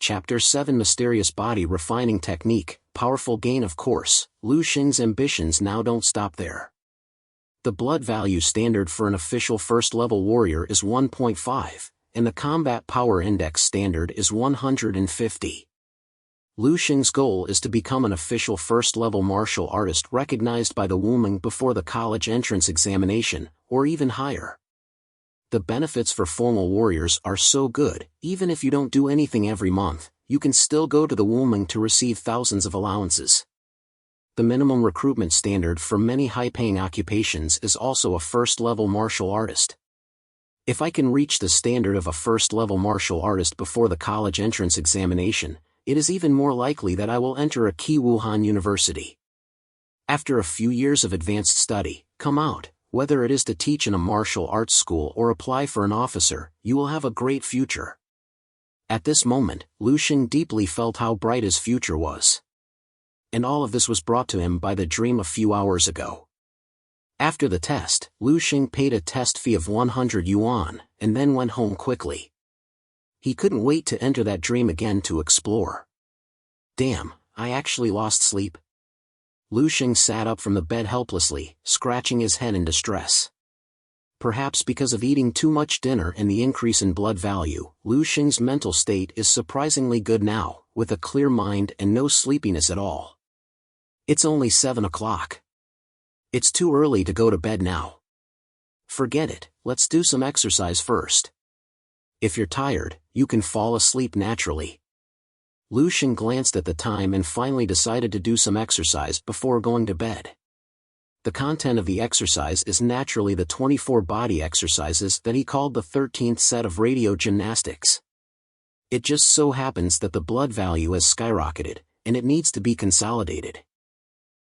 Chapter 7 Mysterious Body Refining Technique, Powerful Gain. Of course, Lu Sheng's ambitions now don't stop there. The blood value standard for an official first-level warrior is 1.5, and the combat power index standard is 150. Lu Sheng's goal is to become an official first-level martial artist recognized by the Wuming before the college entrance examination, or even higher. The benefits for formal warriors are so good, even if you don't do anything every month, you can still go to the Wuming to receive thousands of allowances. The minimum recruitment standard for many high-paying occupations is also a first-level martial artist. If I can reach the standard of a first-level martial artist before the college entrance examination, it is even more likely that I will enter a key Wuhan university. After a few years of advanced study, come out. Whether it is to teach in a martial arts school or apply for an officer, you will have a great future. At this moment, Lu Sheng deeply felt how bright his future was. And all of this was brought to him by the dream a few hours ago. After the test, Lu Sheng paid a test fee of 100 yuan, and then went home quickly. He couldn't wait to enter that dream again to explore. Damn, I actually lost sleep. Lu Sheng sat up from the bed helplessly, scratching his head in distress. Perhaps because of eating too much dinner and the increase in blood value, Lu Sheng's mental state is surprisingly good now, with a clear mind and no sleepiness at all. It's only 7 o'clock. It's too early to go to bed now. Forget it, let's do some exercise first. If you're tired, you can fall asleep naturally. Lu Sheng glanced at the time and finally decided to do some exercise before going to bed. The content of the exercise is naturally the 24 body exercises that he called the 13th set of radio gymnastics. It just so happens that the blood value has skyrocketed, and it needs to be consolidated.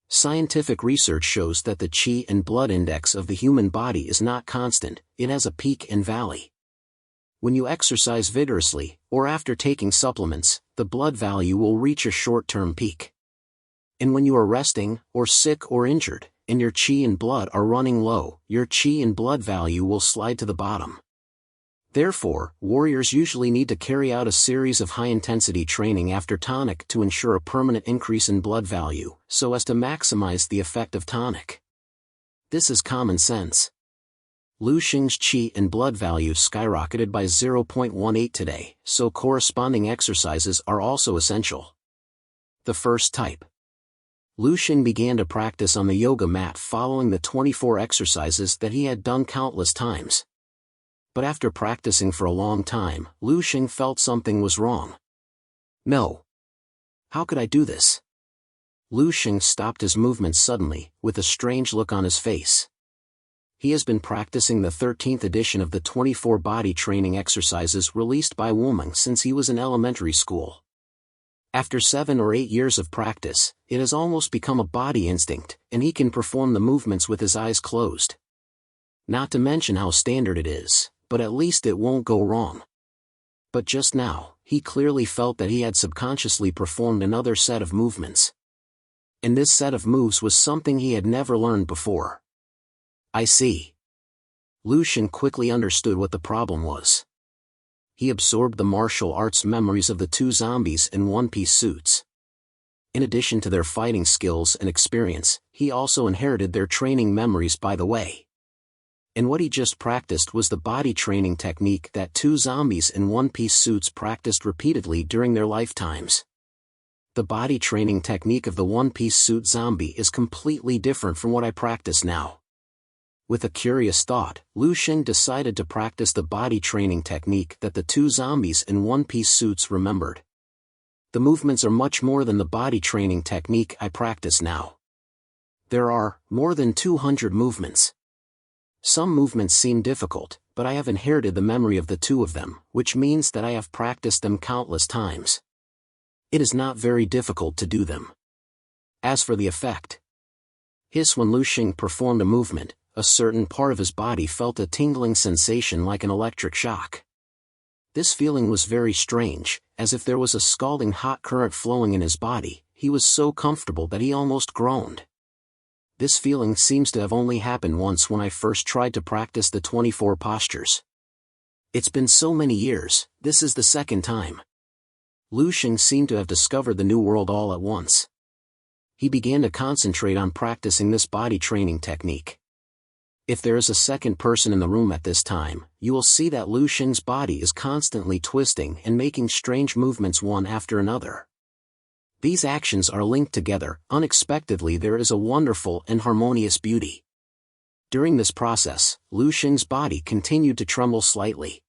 Scientific research shows that the qi and blood index of the human body is not constant, it has a peak and valley. When you exercise vigorously, or after taking supplements, the blood value will reach a short-term peak. And when you are resting, or sick or injured, and your qi and blood are running low, your qi and blood value will slide to the bottom. Therefore, warriors usually need to carry out a series of high-intensity training after tonic to ensure a permanent increase in blood value, so as to maximize the effect of tonic. This is common sense. Lu Sheng's qi and blood value skyrocketed by 0.18 today, so corresponding exercises are also essential. The first type. Lu Sheng began to practice on the yoga mat following the 24 exercises that he had done countless times. But after practicing for a long time, Lu Sheng felt something was wrong. No. How could I do this? Lu Sheng stopped his movements suddenly, with a strange look on his face. He has been practicing the 13th edition of the 24 body training exercises released by Wuming since he was in elementary school. After 7 or 8 years of practice, it has almost become a body instinct, and he can perform the movements with his eyes closed. Not to mention how standard it is, but at least it won't go wrong. But just now, he clearly felt that he had subconsciously performed another set of movements. And this set of moves was something he had never learned before. I see. Lu Sheng quickly understood what the problem was. He absorbed the martial arts memories of the 2 zombies in one-piece suits. In addition to their fighting skills and experience, he also inherited their training memories by the way. And what he just practiced was the body training technique that 2 zombies in one-piece suits practiced repeatedly during their lifetimes. The body training technique of the one-piece suit zombie is completely different from what I practice now. With a curious thought, Lu Sheng decided to practice the body training technique that the 2 zombies in one-piece suits remembered. The movements are much more than the body training technique I practice now. There are more than 200 movements. Some movements seem difficult, but I have inherited the memory of the 2 of them, which means that I have practiced them countless times. It is not very difficult to do them. As for the effect, when Lu Sheng performed a movement, a certain part of his body felt a tingling sensation like an electric shock. This feeling was very strange, as if there was a scalding hot current flowing in his body. He was so comfortable that he almost groaned. This feeling seems to have only happened once when I first tried to practice the 24 postures. It's been so many years, this is the second time. Lu Sheng seemed to have discovered the new world all at once. He began to concentrate on practicing this body training technique. If there is a second person in the room at this time, you will see that Lu Sheng's body is constantly twisting and making strange movements one after another. These actions are linked together. Unexpectedly, there is a wonderful and harmonious beauty. During this process, Lu Sheng's body continued to tremble slightly.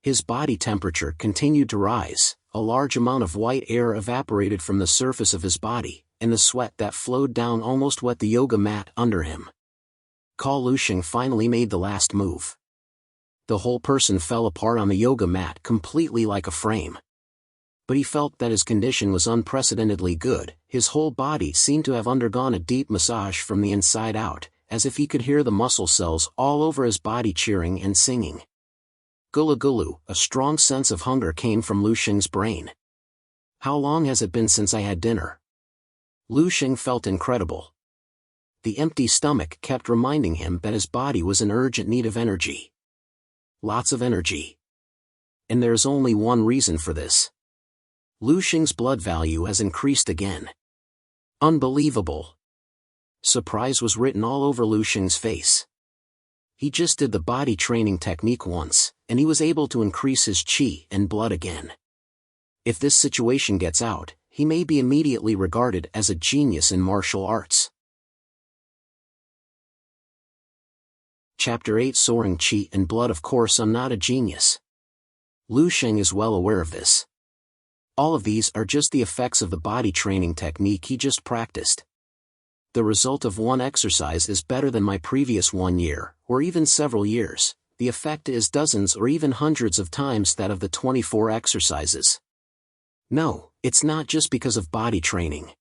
His body temperature continued to rise, a large amount of white air evaporated from the surface of his body, and the sweat that flowed down almost wet the yoga mat under him. Lu Sheng finally made the last move. The whole person fell apart on the yoga mat completely like a frame. But he felt that his condition was unprecedentedly good. His whole body seemed to have undergone a deep massage from the inside out, as if he could hear the muscle cells all over his body cheering and singing. Gulu gulu, a strong sense of hunger came from Lu Sheng's brain. How long has it been since I had dinner? Lu Sheng felt incredible. The empty stomach kept reminding him that his body was in urgent need of energy. Lots of energy. And there's only one reason for this. Lu Sheng's blood value has increased again. Unbelievable. Surprise was written all over Lu Sheng's face. He just did the body training technique once, and he was able to increase his qi and blood again. If this situation gets out, he may be immediately regarded as a genius in martial arts. Chapter 8 Soaring Qi and Blood. Of course I'm not a genius. Lu Sheng is well aware of this. All of these are just the effects of the body training technique he just practiced. The result of one exercise is better than my previous 1 year, or even several years. The effect is dozens or even hundreds of times that of the 24 exercises. No, it's not just because of body training.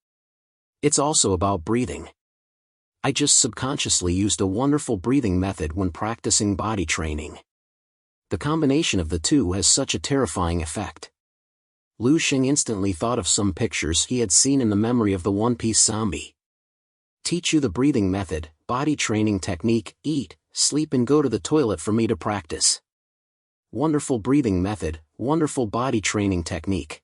It's also about breathing. I just subconsciously used a wonderful breathing method when practicing body training. The combination of the two has such a terrifying effect. Lu Sheng instantly thought of some pictures he had seen in the memory of the One Piece zombie. Teach you the breathing method, body training technique, eat, sleep and go to the toilet for me to practice. Wonderful breathing method, wonderful body training technique.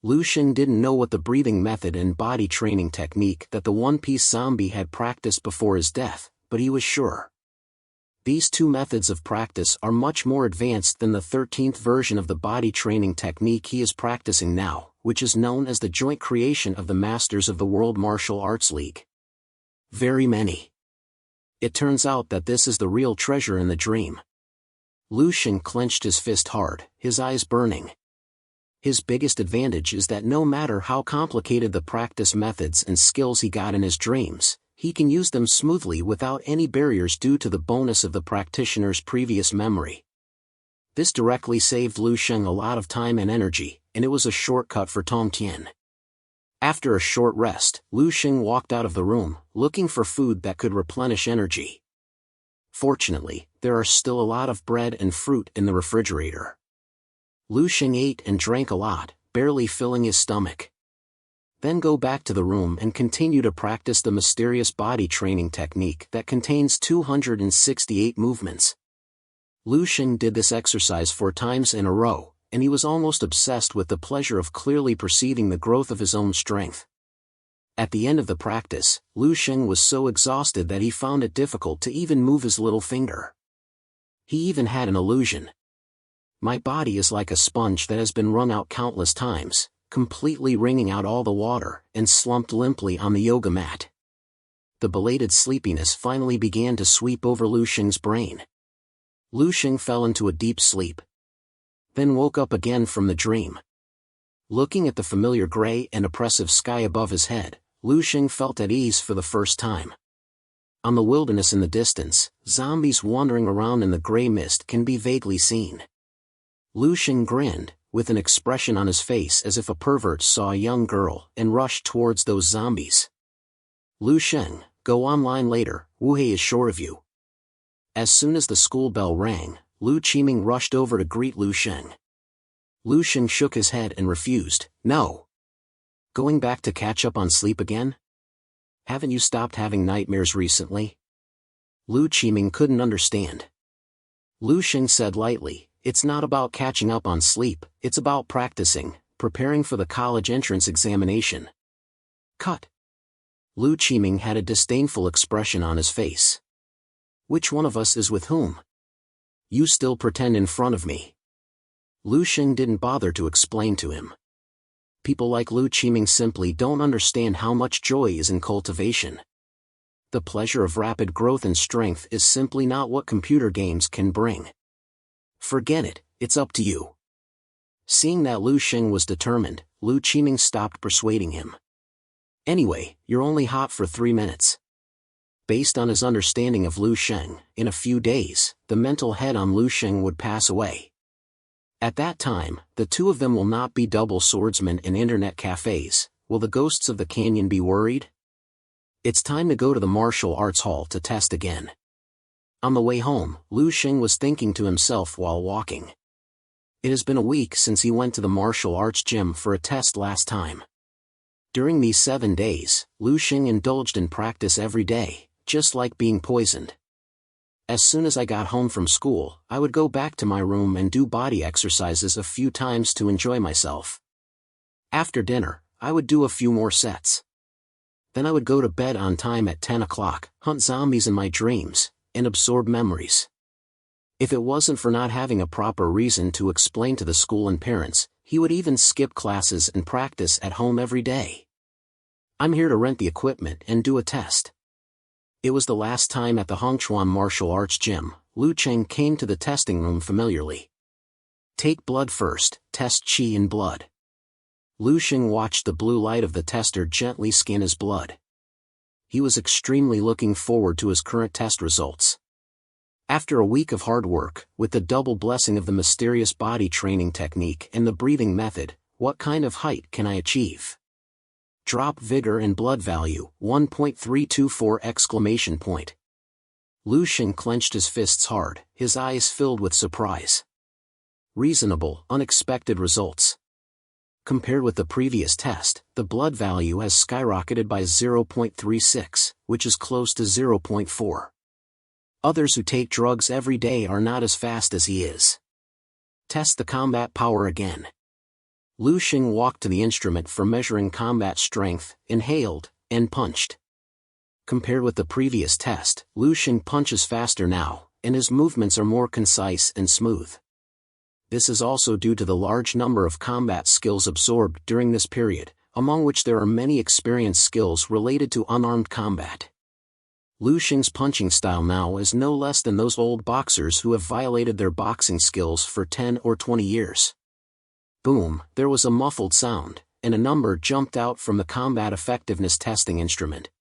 Lu Sheng didn't know what the breathing method and body training technique that the One Piece zombie had practiced before his death, but he was sure. These two methods of practice are much more advanced than the 13th version of the body training technique he is practicing now, which is known as the joint creation of the Masters of the World Martial Arts League. Very many. It turns out that this is the real treasure in the dream. Lu Sheng clenched his fist hard, his eyes burning. His biggest advantage is that no matter how complicated the practice methods and skills he got in his dreams, he can use them smoothly without any barriers due to the bonus of the practitioner's previous memory. This directly saved Lu Sheng a lot of time and energy, and it was a shortcut for Tong Tien. After a short rest, Lu Sheng walked out of the room, looking for food that could replenish energy. Fortunately, there are still a lot of bread and fruit in the refrigerator. Lu Sheng ate and drank a lot, barely filling his stomach. Then go back to the room and continue to practice the mysterious body training technique that contains 268 movements. Lu Sheng did this exercise 4 times in a row, and he was almost obsessed with the pleasure of clearly perceiving the growth of his own strength. At the end of the practice, Lu Sheng was so exhausted that he found it difficult to even move his little finger. He even had an illusion. My body is like a sponge that has been wrung out countless times, completely wringing out all the water, and slumped limply on the yoga mat. The belated sleepiness finally began to sweep over Lu Sheng's brain. Lu Sheng fell into a deep sleep. Then woke up again from the dream. Looking at the familiar gray and oppressive sky above his head, Lu Sheng felt at ease for the first time. On the wilderness in the distance, zombies wandering around in the gray mist can be vaguely seen. Lu Sheng grinned, with an expression on his face as if a pervert saw a young girl, and rushed towards those zombies. Lu Sheng, go online later, Wu Hei is sure of you. As soon as the school bell rang, Lu Qiming rushed over to greet Lu Sheng. Lu Sheng shook his head and refused. No. Going back to catch up on sleep again? Haven't you stopped having nightmares recently? Lu Qiming couldn't understand. Lu Sheng said lightly, it's not about catching up on sleep, it's about practicing preparing for the college entrance examination. Cut. Lu Qiming had a disdainful expression on his face. Which one of us is with whom? You still pretend in front of me. Lu Sheng didn't bother to explain to him. People like Lu Qiming simply don't understand how much joy is in cultivation. The pleasure of rapid growth and strength is simply not what computer games can bring. Forget it, it's up to you. Seeing that Lu Sheng was determined, Lu Qiming stopped persuading him. Anyway, you're only hot for 3 minutes. Based on his understanding of Lu Sheng, in a few days, the mental head on Lu Sheng would pass away. At that time, the two of them will not be double swordsmen in internet cafes. Will the ghosts of the canyon be worried? It's time to go to the martial arts hall to test again. On the way home, Lu Sheng was thinking to himself while walking. It has been a week since he went to the martial arts gym for a test last time. During these 7 days, Lu Sheng indulged in practice every day, just like being poisoned. As soon as I got home from school, I would go back to my room and do body exercises a few times to enjoy myself. After dinner, I would do a few more sets. Then I would go to bed on time at 10 o'clock, hunt zombies in my dreams, and absorb memories. If it wasn't for not having a proper reason to explain to the school and parents, he would even skip classes and practice at home every day. I'm here to rent the equipment and do a test. It was the last time at the Hongchuan martial arts gym. Lu Cheng came to the testing room familiarly. Take blood first, test qi in blood. Lu Sheng watched the blue light of the tester gently scan his blood. He was extremely looking forward to his current test results. After a week of hard work, with the double blessing of the mysterious body training technique and the breathing method, what kind of height can I achieve? Drop vigor and blood value, 1.324! Lu Sheng clenched his fists hard, his eyes filled with surprise. Reasonable, unexpected results. Compared with the previous test, the blood value has skyrocketed by 0.36, which is close to 0.4. Others who take drugs every day are not as fast as he is. Test the combat power again. Lu Sheng walked to the instrument for measuring combat strength, inhaled, and punched. Compared with the previous test, Lu Sheng punches faster now, and his movements are more concise and smooth. This is also due to the large number of combat skills absorbed during this period, among which there are many experienced skills related to unarmed combat. Lu Sheng's punching style now is no less than those old boxers who have violated their boxing skills for 10 or 20 years. Boom, there was a muffled sound, and a number jumped out from the combat effectiveness testing instrument.